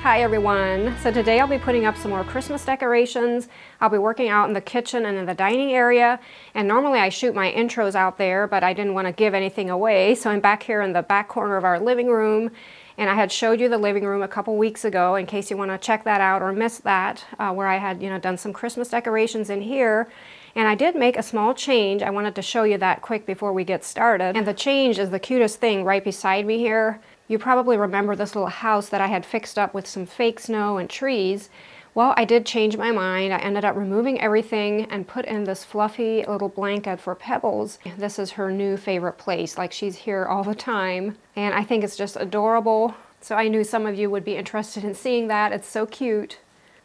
Hi everyone. So today I'll be putting up some more Christmas decorations. I'll be working out in the kitchen and in the dining area, and normally I shoot my intros out there, but I didn't want to give anything away, so I'm back here in the back corner of our living room, and I had showed you the living room a couple weeks ago in case you want to check that out or miss that, where I had done some Christmas decorations in here. And I did make a small change. I wanted to show you that quick before we get started. And the change is the cutest thing right beside me here. You probably remember this little house that I had fixed up with some fake snow and trees. Well, I did change my mind. I ended up removing everything and put in this fluffy little blanket for Pebbles. This is her new favorite place. Like, she's here all the time. And I think it's just adorable. So I knew some of you would be interested in seeing that. It's so cute.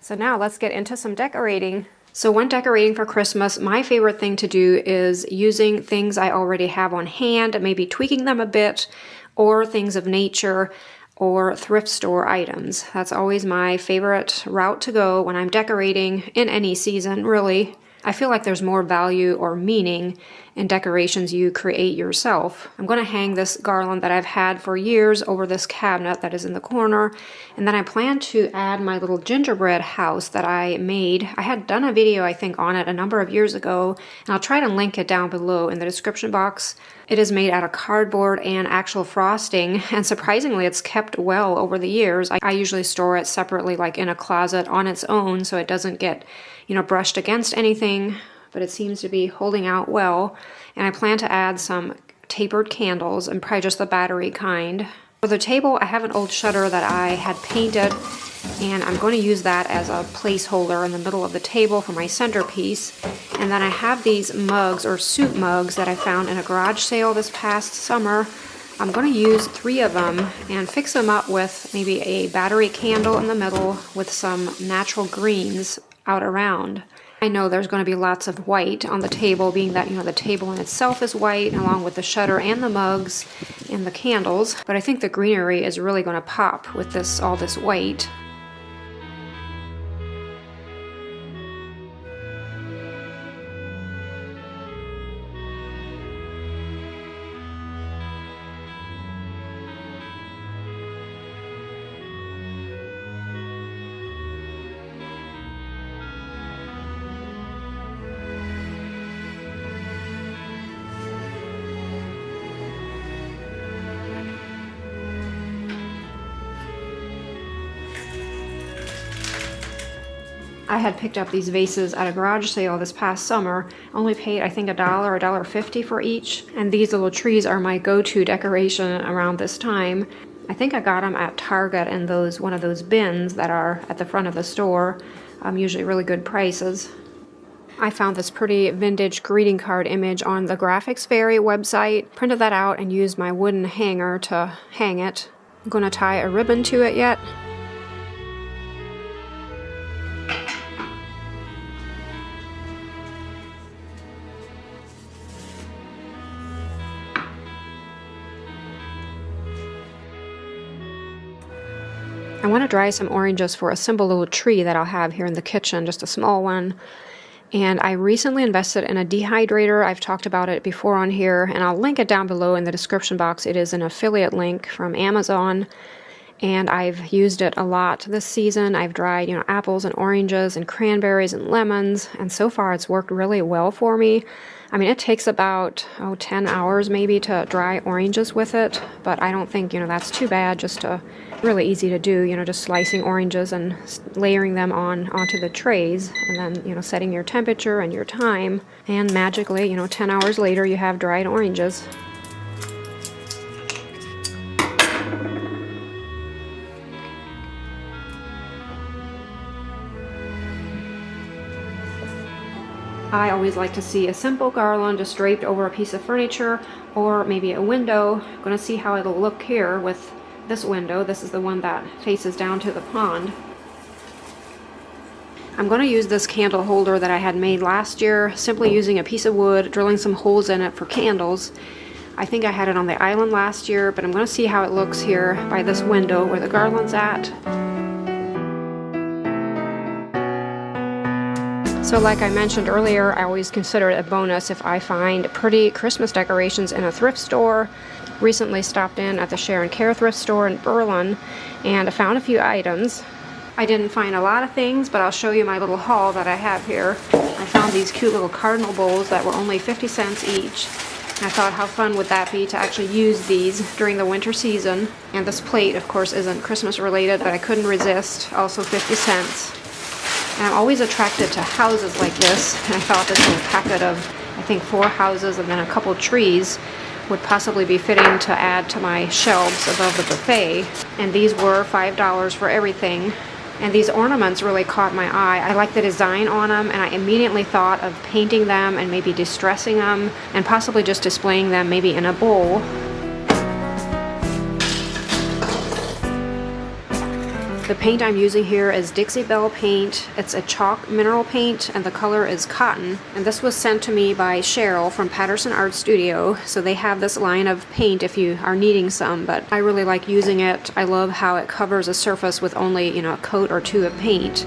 So now let's get into some decorating. So when decorating for Christmas, my favorite thing to do is using things I already have on hand, maybe tweaking them a bit, or things of nature, or thrift store items. That's always my favorite route to go when I'm decorating in any season, really. I feel like there's more value or meaning in decorations you create yourself. I'm going to hang this garland that I've had for years over this cabinet that is in the corner, and then I plan to add my little gingerbread house that I made. I had done a video, I think, on it a number of years ago, and I'll try to link it down below in the description box. It is made out of cardboard and actual frosting, and surprisingly it's kept well over the years. I usually store it separately, like in a closet on its own, so it doesn't get brushed against anything, but it seems to be holding out well. And I plan to add some tapered candles, and probably just the battery kind. For the table, I have an old shutter that I had painted, and I'm going to use that as a placeholder in the middle of the table for my centerpiece. And then I have these mugs, or soup mugs, that I found in a garage sale this past summer. I'm going to use 3 of them and fix them up with maybe a battery candle in the middle with some natural greens out around. I know there's going to be lots of white on the table, being that the table in itself is white, along with the shutter and the mugs and the candles, but I think the greenery is really going to pop with all this white. I had picked up these vases at a garage sale this past summer. I only paid, I think, $1 or $1.50 for each. And these little trees are my go-to decoration around this time. I think I got them at Target in one of those bins that are at the front of the store. Usually really good prices. I found this pretty vintage greeting card image on the Graphics Fairy website. Printed that out and used my wooden hanger to hang it. I'm going to tie a ribbon to it yet. I want to dry some oranges for a simple little tree that I'll have here in the kitchen, just a small one. And I recently invested in a dehydrator. I've talked about it before on here, and I'll link it down below in the description box. It is an affiliate link from Amazon, and I've used it a lot this season. I've dried, apples and oranges and cranberries and lemons, and so far it's worked really well for me. I mean, it takes about 10 hours maybe to dry oranges with it, but I don't think that's too bad. Just really easy to do, just slicing oranges and layering them onto the trays, and then setting your temperature and your time, and magically 10 hours later you have dried oranges. I always like to see a simple garland just draped over a piece of furniture or maybe a window. I'm going to see how it'll look here with this window. This is the one that faces down to the pond. I'm going to use this candle holder that I had made last year, simply using a piece of wood, drilling some holes in it for candles. I think I had it on the island last year, but I'm going to see how it looks here by this window where the garland's at. So like I mentioned earlier, I always consider it a bonus if I find pretty Christmas decorations in a thrift store. Recently stopped in at the Share and Care thrift store in Berlin, and I found a few items. I didn't find a lot of things, but I'll show you my little haul that I have here. I found these cute little cardinal bowls that were only 50 cents each. I thought how fun would that be to actually use these during the winter season. And this plate, of course, isn't Christmas related, but I couldn't resist, also 50 cents. And I'm always attracted to houses like this, and I thought this little packet of, I think, 4 houses and then a couple trees would possibly be fitting to add to my shelves above the buffet. And these were $5 for everything. And these ornaments really caught my eye. I like the design on them, and I immediately thought of painting them and maybe distressing them and possibly just displaying them maybe in a bowl. The paint I'm using here is Dixie Belle paint. It's a chalk mineral paint, and the color is cotton. And this was sent to me by Cheryl from Patterson Art Studio. So they have this line of paint if you are needing some, but I really like using it. I love how it covers a surface with only, a coat or two of paint.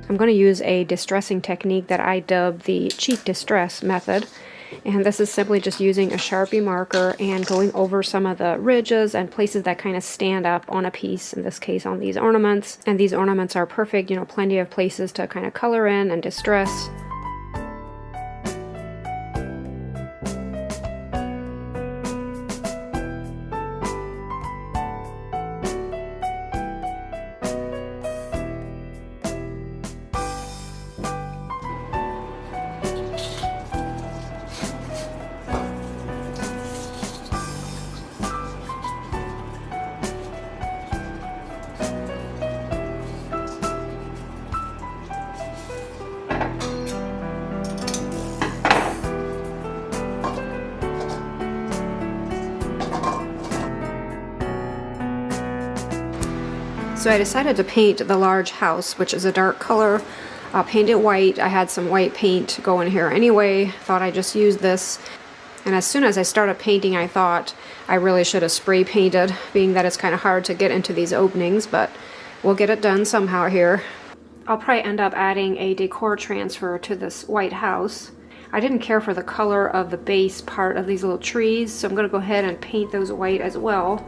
I'm going to use a distressing technique that I dub the cheek distress method, and this is simply just using a Sharpie marker and going over some of the ridges and places that kind of stand up on a piece, in this case on these ornaments. And these ornaments are perfect, plenty of places to kind of color in and distress. So I decided to paint the large house, which is a dark color. I'll paint it white. I had some white paint going here anyway. Thought I'd just use this. And as soon as I started painting, I thought I really should have spray painted, being that it's kind of hard to get into these openings, but we'll get it done somehow here. I'll probably end up adding a decor transfer to this white house. I didn't care for the color of the base part of these little trees, so I'm going to go ahead and paint those white as well.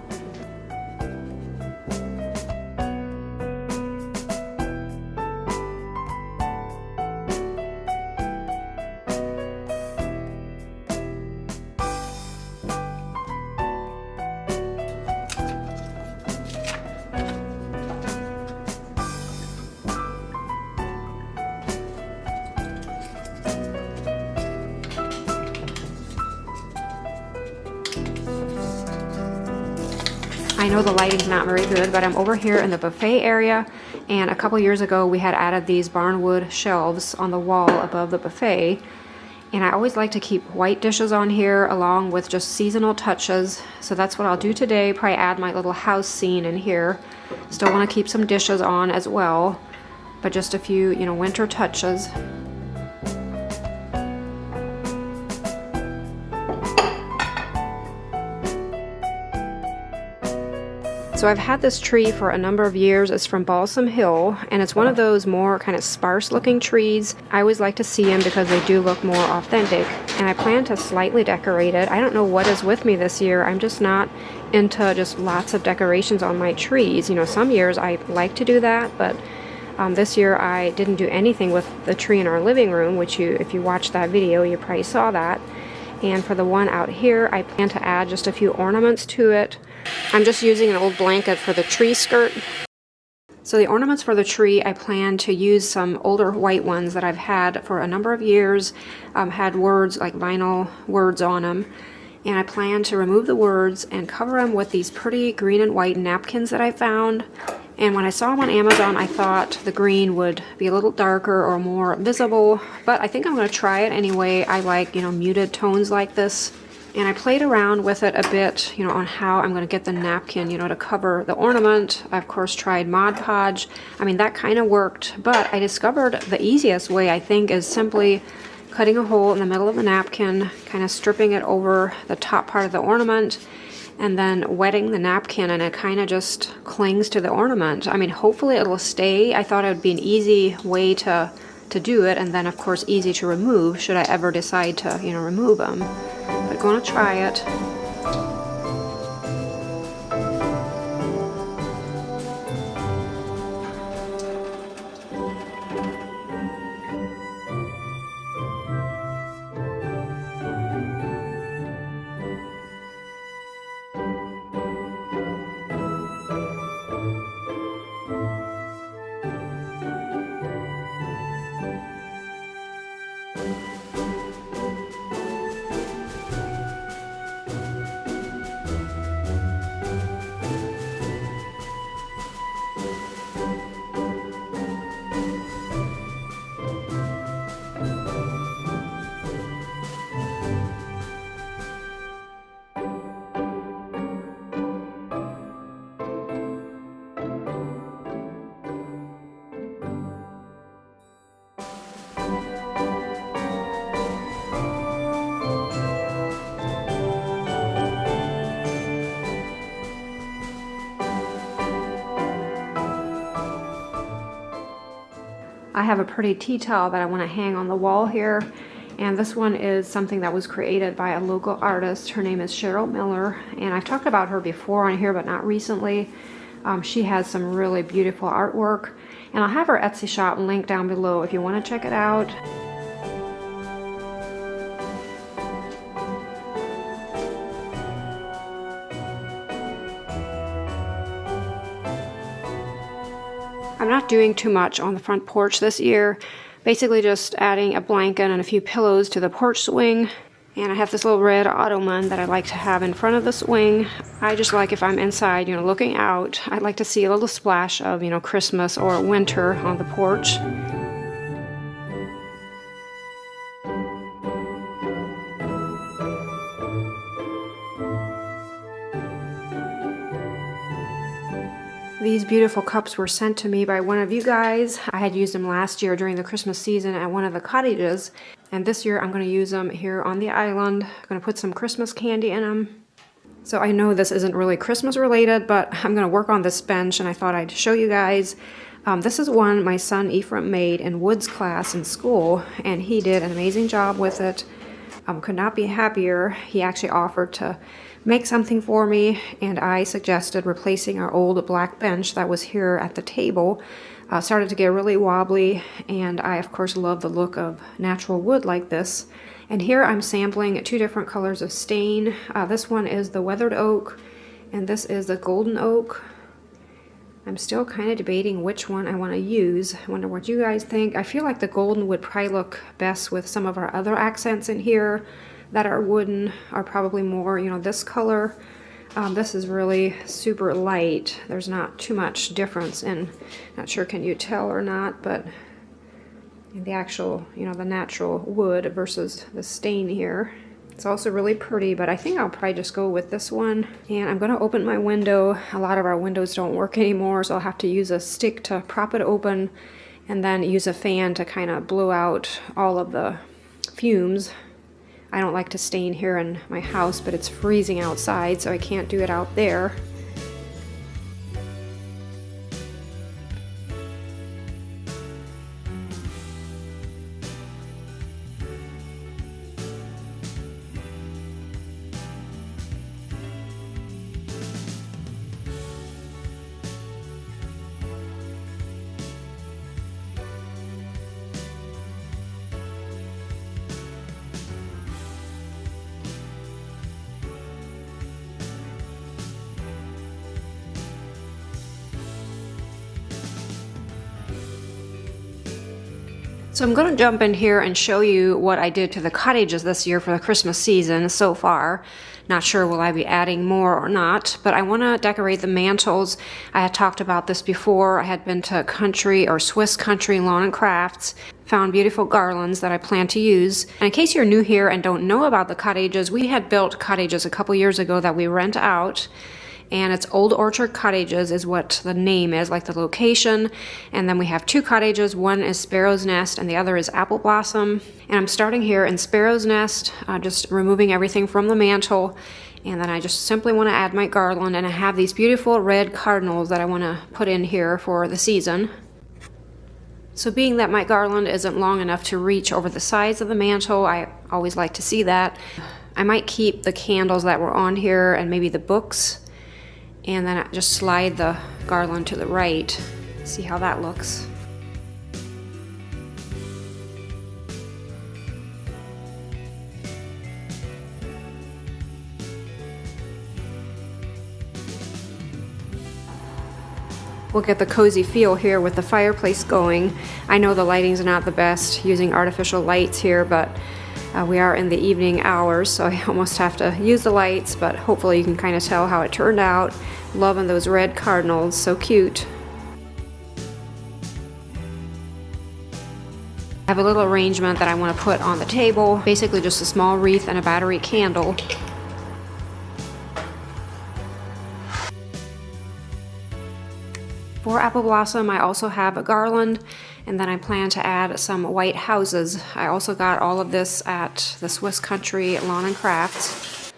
I know the lighting's not very good, but I'm over here in the buffet area, and a couple years ago we had added these barnwood shelves on the wall above the buffet, and I always like to keep white dishes on here along with just seasonal touches, so that's what I'll do today. Probably add my little house scene in here. Still want to keep some dishes on as well, but just a few, winter touches. So I've had this tree for a number of years. It's from Balsam Hill, and it's one of those more kind of sparse looking trees. I always like to see them because they do look more authentic, and I plan to slightly decorate it. I don't know what is with me this year. I'm just not into just lots of decorations on my trees. Some years I like to do that, but this year I didn't do anything with the tree in our living room, which if you watched that video, you probably saw that. And for the one out here, I plan to add just a few ornaments to it. I'm just using an old blanket for the tree skirt. So the ornaments for the tree, I plan to use some older white ones that I've had for a number of years, had words like vinyl words on them. And I plan to remove the words and cover them with these pretty green and white napkins that I found. And when I saw them on Amazon, I thought the green would be a little darker or more visible, but I think I'm going to try it anyway. I like, muted tones like this. And I played around with it a bit, on how I'm going to get the napkin, to cover the ornament. I, of course, tried Mod Podge. I mean, that kind of worked, but I discovered the easiest way, I think, is simply cutting a hole in the middle of the napkin, kind of stripping it over the top part of the ornament, and then wetting the napkin, and it kind of just clings to the ornament. I mean, hopefully it'll stay. I thought it would be an easy way to do it, and then of course easy to remove should I ever decide to, you know, remove them. But gonna try it. I have a pretty tea towel that I want to hang on the wall here, and this one is something that was created by a local artist. Her name is Cheryl Miller, and I've talked about her before on here, but not recently. She has some really beautiful artwork, and I'll have her Etsy shop linked down below if you want to check it out. I'm not doing too much on the front porch this year. Basically just adding a blanket and a few pillows to the porch swing. And I have this little red ottoman that I like to have in front of the swing. I just like, if I'm inside, you know, looking out, I'd like to see a little splash of, you know, Christmas or winter on the porch. These beautiful cups were sent to me by one of you guys. I had used them last year during the Christmas season at one of the cottages, and this year I'm going to use them here on the island. I'm going to put some Christmas candy in them. So I know this isn't really Christmas related, but I'm going to work on this bench, and I thought I'd show you guys. This is one my son Ephraim made in Wood's class in school, and he did an amazing job with it. Could not be happier. He actually offered to make something for me, and I suggested replacing our old black bench that was here at the table. Started to get really wobbly, and I of course love the look of natural wood like this. And here I'm sampling two different colors of stain. This one is the weathered oak, and this is the golden oak. I'm still kind of debating which one I want to use. I wonder what you guys think. I feel like the golden would probably look best with some of our other accents in here that are wooden, are probably more, you know, this color. This is really super light. There's not too much difference in, not sure can you tell or not, but the actual, you know, the natural wood versus the stain here. It's also really pretty, but I think I'll probably just go with this one. And I'm going to open my window. A lot of our windows don't work anymore, so I'll have to use a stick to prop it open and then use a fan to kind of blow out all of the fumes. I don't like to stain here in my house, but it's freezing outside, so I can't do it out there. So I'm going to jump in here and show you what I did to the cottages this year for the Christmas season so far. Not sure will I be adding more or not, but I want to decorate the mantles. I had talked about this before. I had been to Country or Swiss Country Lawn and Crafts, found beautiful garlands that I plan to use. And in case you're new here and don't know about the cottages, we had built cottages a couple years ago that we rent out. and it's Old Orchard Cottages is what the name is, like the location. And then we have 2 cottages. One is Sparrow's Nest and the other is Apple Blossom. And I'm starting here in Sparrow's Nest, just removing everything from the mantle. And then I just simply want to add my garland, and I have these beautiful red cardinals that I want to put in here for the season. So being that my garland isn't long enough to reach over the sides of the mantle, I always like to see that. I might keep the candles that were on here and maybe the books, and then I just slide the garland to the right. See how that looks. We'll get the cozy feel here with the fireplace going. I know the lighting's not the best using artificial lights here, but we are in the evening hours, so I almost have to use the lights, but hopefully you can kind of tell how it turned out. Loving those red cardinals, so cute. I have a little arrangement that I want to put on the table, basically just a small wreath and a battery candle. For Apple Blossom, I also have a garland, and then I plan to add some white houses. I also got all of this at the Swiss Country Lawn and Crafts.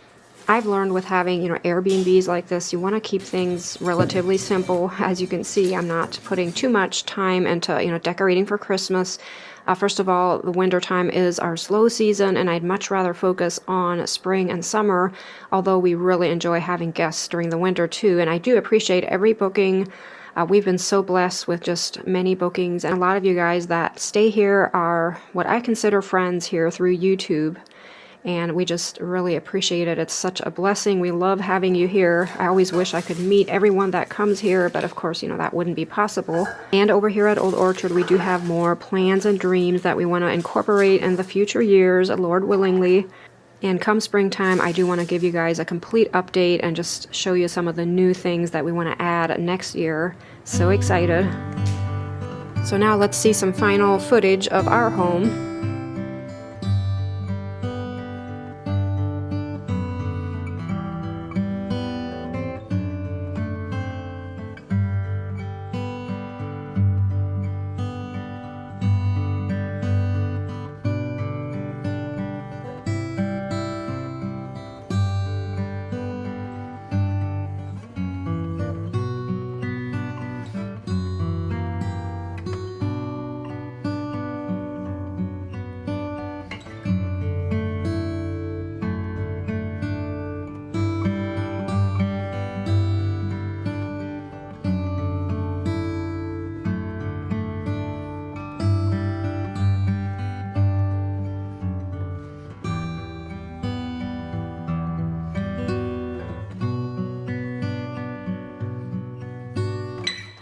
I've learned with having, Airbnbs like this, you want to keep things relatively simple. As you can see, I'm not putting too much time into, decorating for Christmas. First of all, the winter time is our slow season, and I'd much rather focus on spring and summer, although we really enjoy having guests during the winter too, and I do appreciate every booking. We've been so blessed with just many bookings, and a lot of you guys that stay here are what I consider friends here through YouTube, and we just really appreciate it. It's such a blessing. We love having you here. I always wish I could meet everyone that comes here, but of course, that wouldn't be possible. And over here at Old Orchard, we do have more plans and dreams that we want to incorporate in the future years, Lord willingly. And come springtime, I do want to give you guys a complete update and just show you some of the new things that we want to add next year. So excited. So now let's see some final footage of our home.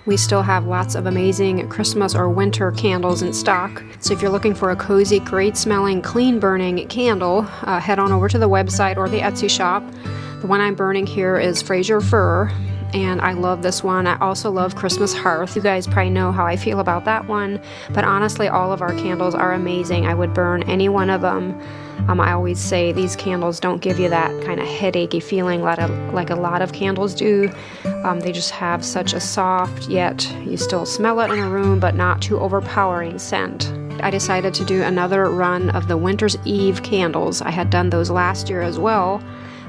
We still have lots of amazing Christmas or winter candles in stock. So if you're looking for a cozy, great smelling, clean burning candle, head on over to the website or the Etsy shop. The one I'm burning here is Fraser Fir, and I love this one. I also love Christmas Hearth. You guys probably know how I feel about that one, but honestly, all of our candles are amazing. I would burn any one of them. I always say these candles don't give you that kind of headachy feeling like a lot of candles do. They just have such a soft, yet you still smell it in a room, but not too overpowering scent. I decided to do another run of the Winter's Eve candles. I had done those last year as well.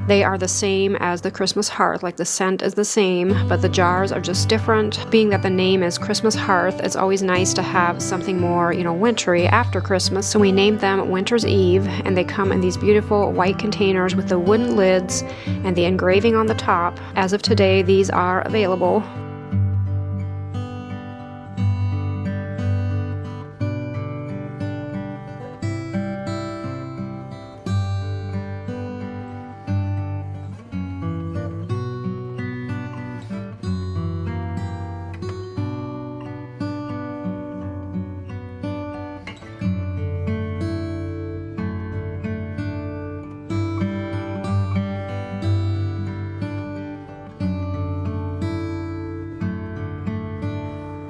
They are the same as the Christmas Hearth, like the scent is the same, but the jars are just different. Being that the name is Christmas Hearth, it's always nice to have something more, wintry after Christmas. So we named them Winter's Eve, and they come in these beautiful white containers with the wooden lids and the engraving on the top. As of today, these are available.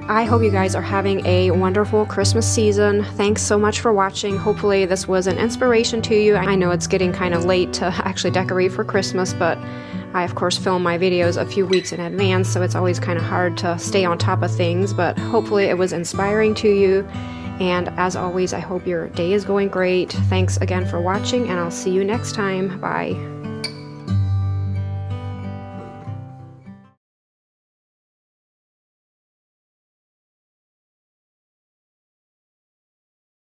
I hope you guys are having a wonderful Christmas season. Thanks so much for watching. Hopefully this was an inspiration to you. I know it's getting kind of late to actually decorate for Christmas, but I, of course, film my videos a few weeks in advance, so it's always kind of hard to stay on top of things, but hopefully it was inspiring to you. And as always, I hope your day is going great. Thanks again for watching, and I'll see you next time. Bye.